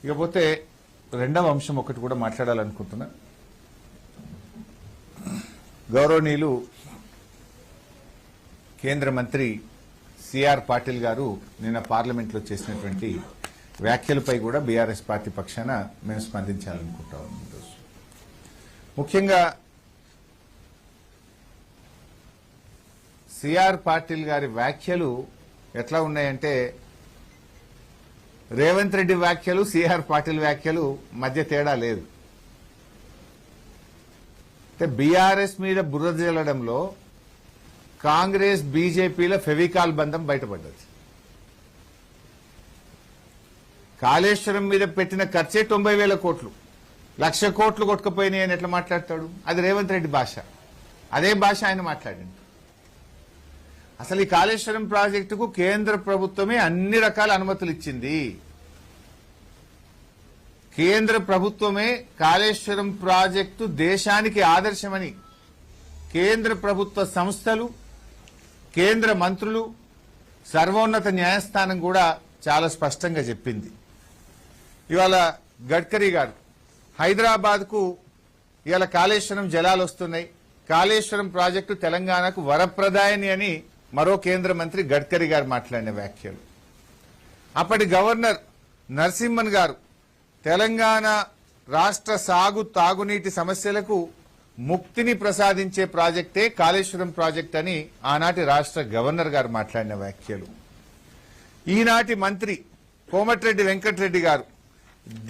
ఇకపోతే రెండవ అంశం ఒకటి కూడా మాట్లాడాలనుకుంటున్నా. గౌరవనీయులు కేంద్ర మంత్రి సిఆర్ పాటిల్ గారు నిన్న పార్లమెంట్లో చేసినటువంటి వ్యాఖ్యలపై కూడా బీఆర్ఎస్ పార్టీ పక్షాన మేము స్పందించాలనుకుంటాం. ముఖ్యంగా సిఆర్ పాటిల్ గారి వ్యాఖ్యలు ఎట్లా ఉన్నాయంటే, రేవంత్ రెడ్డి వ్యాఖ్యలు సిఆర్ పాటిల్ వ్యాఖ్యలు మధ్య తేడా లేదు. అంటే బీఆర్ఎస్ మీద బురద జల్లడంలో కాంగ్రెస్ బీజేపీల ఫెవికాల్ బంధం బయటపడ్డది. కాళేశ్వరం మీద పెట్టిన ఖర్చే 90,000 కోట్లు, 1,00,000 కోట్లు కొట్టుకుపోయినాయి అని ఎట్లా మాట్లాడతాడు? అది రేవంత్ రెడ్డి భాష. అదే భాష ఆయన మాట్లాడింది. అసలు ఈ కాళేశ్వరం ప్రాజెక్టుకు కేంద్ర ప్రభుత్వమే అన్ని రకాల అనుమతులు ఇచ్చింది. కేంద్ర ప్రభుత్వమే కాళేశ్వరం ప్రాజెక్టు దేశానికి ఆదర్శమని కేంద్ర ప్రభుత్వ సంస్థలు, కేంద్ర మంత్రులు, సర్వోన్నత న్యాయస్థానం కూడా చాలా స్పష్టంగా చెప్పింది. ఇవాళ గడ్కరీ గారు హైదరాబాద్కు ఇవాళ కాళేశ్వరం జలాలు వస్తున్నాయి, కాళేశ్వరం ప్రాజెక్టు తెలంగాణకు వరప్రదాయని అని మరో కేంద్ర మంత్రి గడ్కరీ గారు మాట్లాడిన వ్యాఖ్యలు. అప్పటి గవర్నర్ నరసింహన్ గారు తెలంగాణ రాష్ట్ర తాగునీటి సమస్యలకు ముక్తిని ప్రసాదించే ప్రాజెక్టే కాళేశ్వరం ప్రాజెక్ట్ అని ఆనాటి రాష్ట్ర గవర్నర్ గారు మాట్లాడిన వ్యాఖ్యలు. ఈనాటి మంత్రి కోమటిరెడ్డి వెంకటరెడ్డి గారు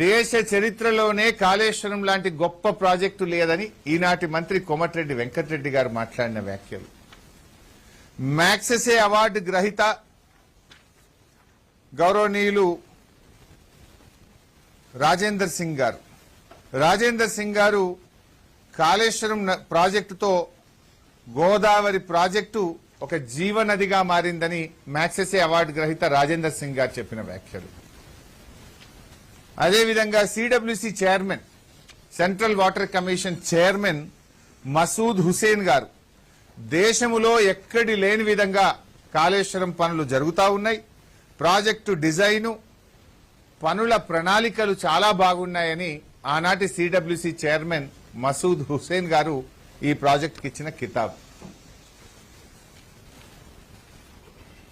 దేశ చరిత్రలోనే కాళేశ్వరం లాంటి గొప్ప ప్రాజెక్టు లేదని ఈనాటి మంత్రి కోమటిరెడ్డి వెంకటరెడ్డి గారు మాట్లాడిన వ్యాఖ్యలు. మ్యాగ్సెసే అవార్డు గ్రహీత గౌరవనీయులు రాజేందర్ సింగ్ గారు కాళేశ్వరం ప్రాజెక్టుతో గోదావరి ప్రాజెక్టు ఒక జీవనదిగా మారిందని మ్యాగ్సెసే అవార్డు గ్రహీత రాజేందర్ సింగ్ గారు చెప్పిన వ్యాఖ్యలు. అదేవిధంగా CWC chairman, central water commission chairman Masood Hussain గారు దేశములో ఎక్కడి లేని విధంగా కాళేశ్వరం పనులు జరుగుతా ఉన్నాయి, ప్రాజెక్టు డిజైను, పనుల ప్రణాళికలు చాలా బాగున్నాయని ఆనాటి సిడబ్ల్యూసి చైర్మన్ మసూద్ హుసేన్ గారు ఈ ప్రాజెక్టుకి ఇచ్చిన కితాబ్.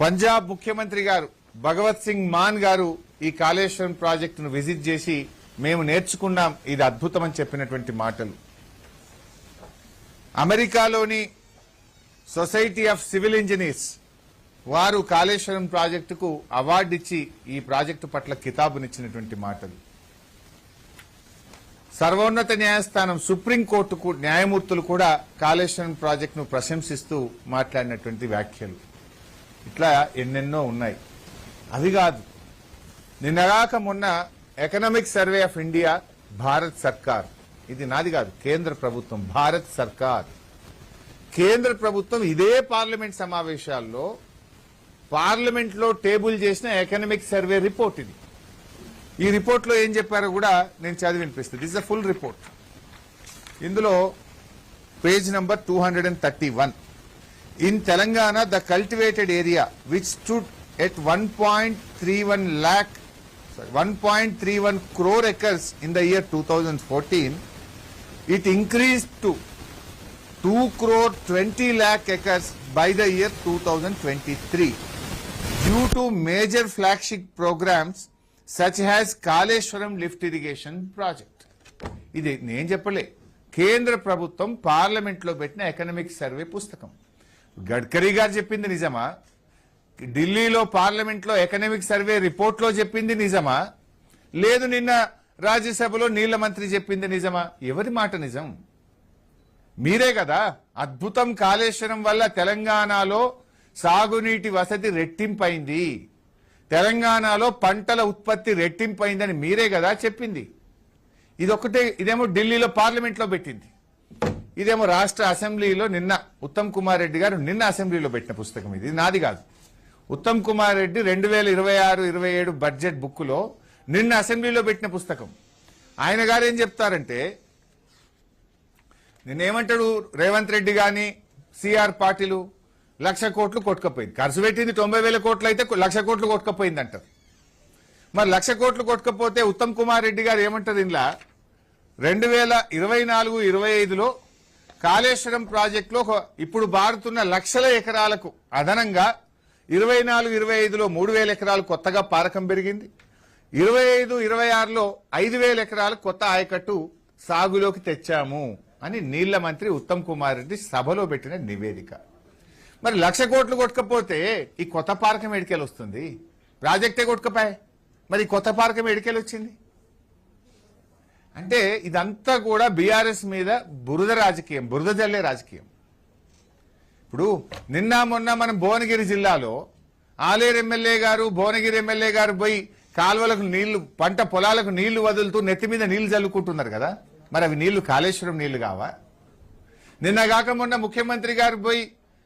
పంజాబ్ ముఖ్యమంత్రి గారు భగవత్ సింగ్ మాన్ గారు ఈ కాళేశ్వరం ప్రాజెక్టును విజిట్ చేసి మేము నేర్చుకున్నాం, ఇది అద్భుతం అని చెప్పినటువంటి మాటలు. అమెరికాలోని సొసైటీ ఆఫ్ సివిల్ ఇంజనీర్స్ వారు కాళేశ్వరం ప్రాజెక్టుకు అవార్డు ఇచ్చి ఈ ప్రాజెక్టు పట్ల కితాబునిచ్చినటువంటి మాటలు. సర్వోన్నత న్యాయస్థానం, సుప్రీంకోర్టుకు న్యాయమూర్తులు కూడా కాళేశ్వరం ప్రాజెక్టును ప్రశంసిస్తూ మాట్లాడినటువంటి వ్యాఖ్యలు. ఇట్లా ఎన్నెన్నో ఉన్నాయి. అవి కాదు, నిన్నగాక మొన్న economic survey of India, Bharat సర్కార్, ఇది నాది కాదు, కేంద్ర ప్రభుత్వం, భారత్ సర్కార్, కేంద్ర ప్రభుత్వం ఇదే పార్లమెంట్ సమావేశాల్లో పార్లమెంట్లో టేబుల్ చేసిన ఎకనామిక్ సర్వే రిపోర్ట్ ఇది. ఈ రిపోర్ట్ లో ఏం చెప్పారో కూడా నేను చదివి వినిపిస్తాను. This is a full report. ఇందులో page number 231, in Telangana the cultivated area which stood at 1.31 crore acres in the year 2014, it increased to 2.20 crore acres by the year 2023 due to major flagship programs such as Kaleshwaram lift irrigation project. ఇది నేను చెప్పలే, కేంద్ర ప్రభుత్వం parliament లో పెట్టిన economic survey పుస్తకం. గడ్కరీ గారు చెప్పింది నిజమా? ఢిల్లీలో పార్లమెంట్ లో ఎకనామిక్ సర్వే రిపోర్ట్ లో చెప్పింది నిజమా? లేదు నిన్న రాజ్యసభలో నీళ్ల మంత్రి చెప్పింది నిజమా? ఎవరి మాట నిజం? మీరే కదా అద్భుతం, కాళేశ్వరం వల్ల తెలంగాణలో సాగునీటి వసతి రెట్టింపైంది, తెలంగాణలో పంటల ఉత్పత్తి రెట్టింపైందని మీరే కదా చెప్పింది. ఇదొక్కటే, ఇదేమో ఢిల్లీలో పార్లమెంట్ లో పెట్టింది, ఇదేమో రాష్ట్ర అసెంబ్లీలో నిన్న ఉత్తమ్ కుమార్ రెడ్డి గారు నిన్న అసెంబ్లీలో పెట్టిన పుస్తకం. ఇది నాది కాదు. ఉత్తమ్ కుమార్ రెడ్డి 2026-27 బడ్జెట్ బుక్ లో నిన్న అసెంబ్లీలో పెట్టిన పుస్తకం. ఆయన గారు ఏం చెప్తారంటే, నిన్నేమంటాడు రేవంత్ రెడ్డి గాని సిఆర్ పాటిల్ 1,00,000 కోట్లు కొట్టుకపోయింది, ఖర్చు పెట్టింది 90,000 కోట్లు అయితే 1,00,000 కోట్లు కొట్టుకపోయింది అంటారు. మరి 1,00,000 కోట్లు కొట్టకపోతే ఉత్తమ్ కుమార్ రెడ్డి గారు ఏమంటారు ఇంట్లో 2024-25లో కాళేశ్వరం ప్రాజెక్టులో ఇప్పుడు బారుతున్న లక్షల ఎకరాలకు అదనంగా 24-25లో 3,000 ఎకరాలు కొత్తగా పారకం పెరిగింది. 25-26లో 5,000 ఎకరాలు కొత్త ఆయకట్టు సాగులోకి తెచ్చాము అని నీళ్ల మంత్రి ఉత్తమ్ కుమార్ రెడ్డి సభలో పెట్టిన నివేదిక. మరి 1,00,000 కోట్లు కొట్టకపోతే ఈ కొత్త పారకం ఎడికెళ్ళి వస్తుంది? ప్రాజెక్టే కొట్టుకపోయి మరి కొత్త పారకం ఎడికెళ్ళి వచ్చింది? అంటే ఇదంతా కూడా బీఆర్ఎస్ మీద బురద రాజకీయం, బురద జల్లే రాజకీయం. ఇప్పుడు నిన్న మొన్న మనం భువనగిరి జిల్లాలో ఆలేరు ఎమ్మెల్యే గారు, భువనగిరి ఎమ్మెల్యే గారు పోయి కాలువలకు నీళ్లు, పంట పొలాలకు నీళ్లు వదులుతూ నెత్తి మీద నీళ్లు చల్లుకుంటున్నారు కదా. మరి అవి నీళ్లు కాళేశ్వరం నీళ్లు కావా? నిన్న కాక మొన్న ముఖ్యమంత్రి గారు పోయి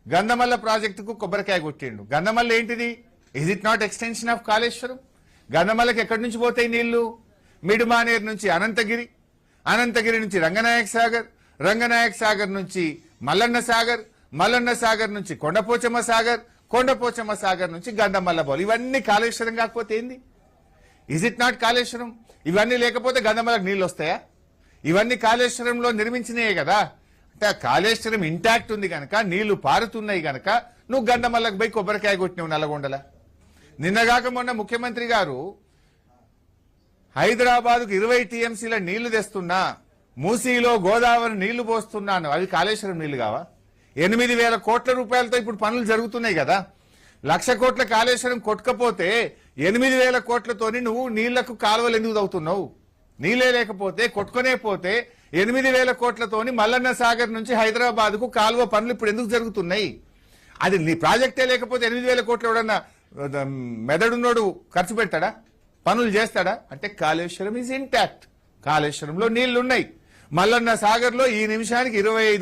గంధమల్ల ప్రాజెక్టుకు కొబ్బరికాయ కొట్టిండు. గంధమల్ల ఏంటిది? Is it not extension of Kaleshwaram? గంధమల్లకి ఎక్కడి నుంచి పోతాయి నీళ్లు? మిడుమానేరు నుంచి అనంతగిరి, అనంతగిరి నుంచి రంగనాయక సాగర్, రంగనాయక సాగర్ నుంచి మల్లన్న సాగర్, మల్లన్న సాగర్ నుంచి కొండపోచమ్మ సాగర్, కొండపోచమ్మ సాగర్ నుంచి గంధమల్ల బోలు. ఇవన్నీ కాళేశ్వరం కాకపోతే ఏంది? Is it not Kaleshwaram? ఇవన్నీ లేకపోతే గంధమల్లకు నీళ్ళు వస్తాయా? ఇవన్నీ కాళేశ్వరంలో నిర్మించినాయే కదా. అంటే కాళేశ్వరం ఇంటాక్ట్ ఉంది కనుక, నీళ్లు పారుతున్నాయి కనుక నువ్వు గంధమల్లకు పోయి కొబ్బరికాయ కొట్టినావు నల్లగొండల. నిన్నగాక మొన్న ముఖ్యమంత్రి గారు హైదరాబాద్కు 20 టీఎంసీల నీళ్లు తెస్తున్నా, మూసీలో గోదావరి నీళ్లు పోస్తున్నాను, అవి కాళేశ్వరం నీళ్లు కావా? 8,000 కోట్ల రూపాయలతో ఇప్పుడు పనులు జరుగుతున్నాయి కదా. 1,00,000 కోట్ల కాళేశ్వరం కొట్టకపోతే 8,000 కోట్లతోని నువ్వు నీళ్లకు కాలువలు ఎందుకు తవ్వుతున్నావు? నీళ్లే లేకపోతే, కొట్టుకునే పోతే 8,000 కోట్లతోని మల్లన్న సాగర్ నుంచి హైదరాబాద్ కు కాలువ పనులు ఇప్పుడు ఎందుకు జరుగుతున్నాయి? అది నీ ప్రాజెక్టే లేకపోతే 8,000 కోట్లు ఎవడన్నా మెదడున్నోడు ఖర్చు పెట్టాడా? పనులు చేస్తాడా? అంటే కాళేశ్వరం ఈజ్ ఇంటాక్ట్. కాళేశ్వరంలో నీళ్లున్నాయి. మల్లన్న సాగర్ లో ఈ నిమిషానికి 25